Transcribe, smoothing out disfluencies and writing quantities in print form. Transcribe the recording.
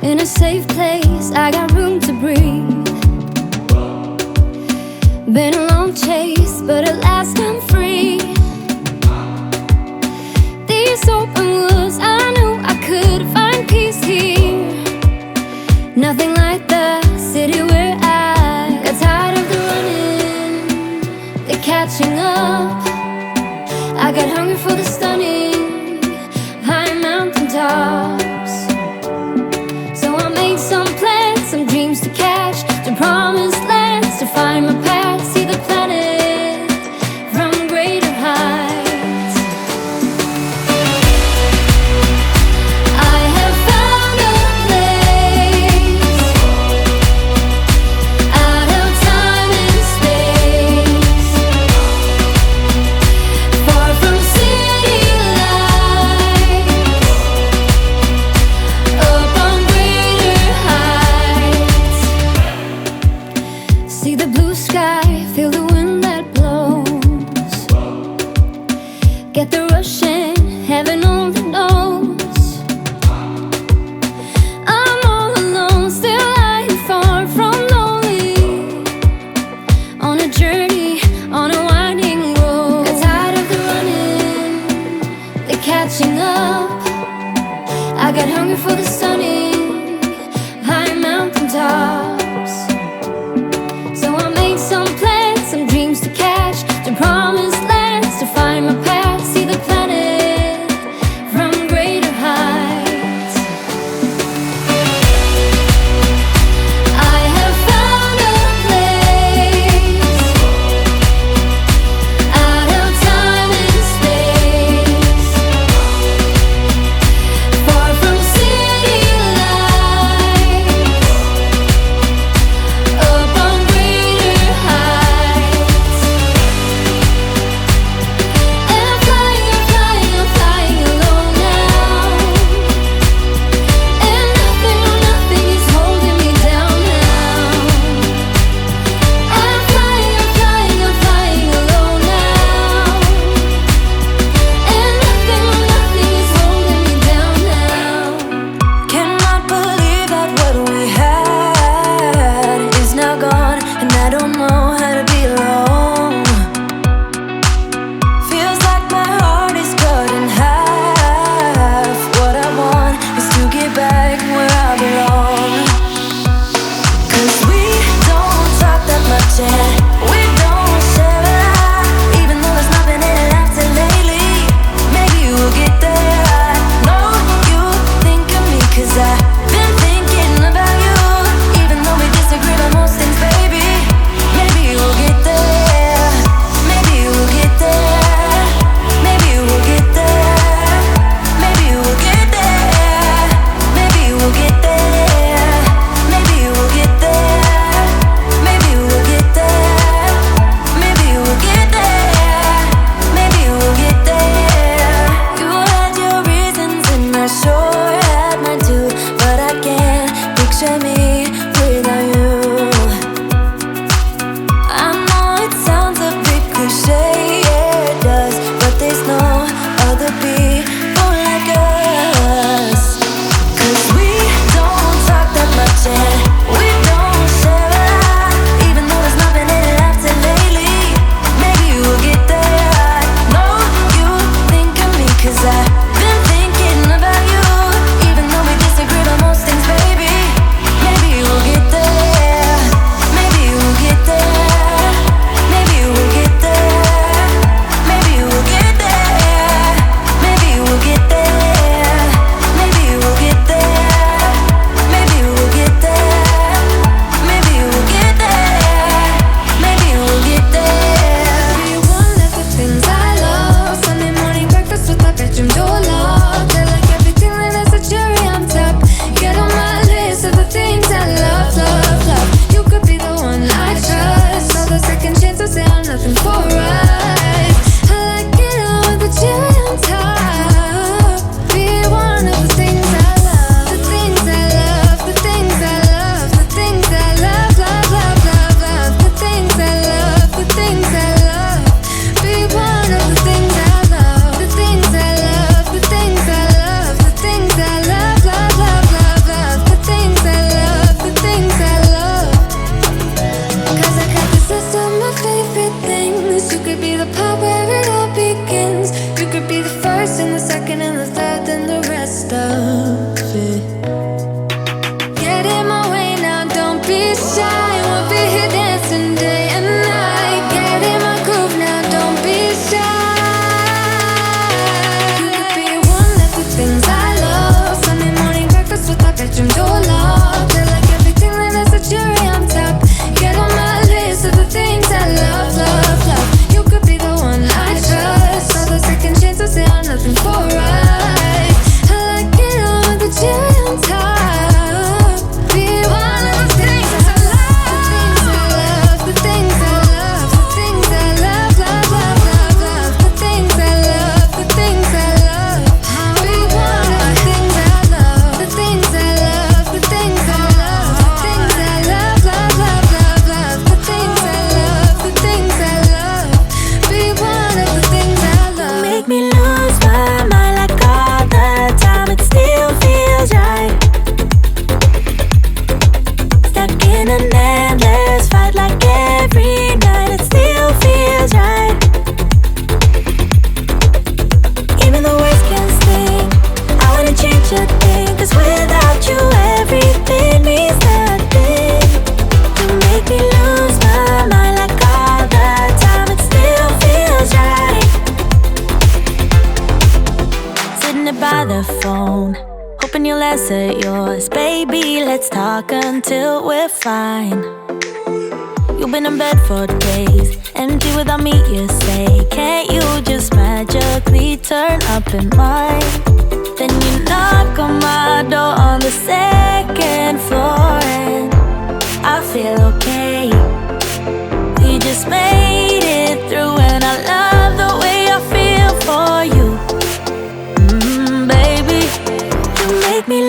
In a safe place, I got room to breathe. Been a long chase, but at last I'm free. These open woods, I knew I could find peace here. Nothing like the city where I got tired of the running, the catching up. I got hungry for the stunning high mountain tops. So I made some plans, some dreams to catch, to promised lands, to find my path, see the planet from greater heights. I have found a place out of time and space, far from city lights, up on greater heights. See the blue sky, feel the wind that blows, get the rush in, heaven only knows. I'm all alone, still lying far from lonely, on a journey, on a winding road. Got tired of the running, the catching up. I got hungry for the stunning high mountain tops. So I made some plans, some dreams to catch, to promised lands, to find my path, see the planet from greater heights. I have found a place out of time and space, far from city lights, up on greater heights. And I'm flying, I'm flying, I'm flying alone now. And nothing, no nothing is holding me down now. I'm flying, I'm flying, I'm flying alone now. And nothing, no nothing is holding me down now. Cannot believe that what we had is now gone, and I don't know how to be alone. Feels like my heart is cut in half. What I want is to get back where I belong. 'Cause we don't talk that much and we don't share a lot, even though there's nothing in it lasting lately. Maybe we'll get there. I know you think of me 'cause I've been thinking about you, even though we disagree on most things, baby. Maybe we'll get there. Maybe we'll get there. Maybe we'll get there. Maybe we'll get there. Maybe we'll get there. Maybe we'll get there. Maybe we'll get there. Maybe we'll get there. Maybe we'll get there. You had your reasons and I sure had mine too, but I can't picture me without you. I know it sounds a bit cliche, yeah it does, but there's no other people like us. 'Cause we don't talk that much and we don't share a lot, even though there's nothing in it lasting lately. Maybe we'll get there. I know you think of me 'cause I've been thinking about you, even though we disagree on most things, baby. Maybe you think, 'cause without you everything means nothing. You make me lose my mind like all the time. It still feels right. Sitting there by the phone, hoping you'll answer yours. Baby, let's talk until we're fine. You've been in bed for days, empty without me, you say. Can't you just magically turn up in mine? Then you knock on my door on the second floor, and I feel okay. We just made it through, and I love the way I feel for you. Baby, you make me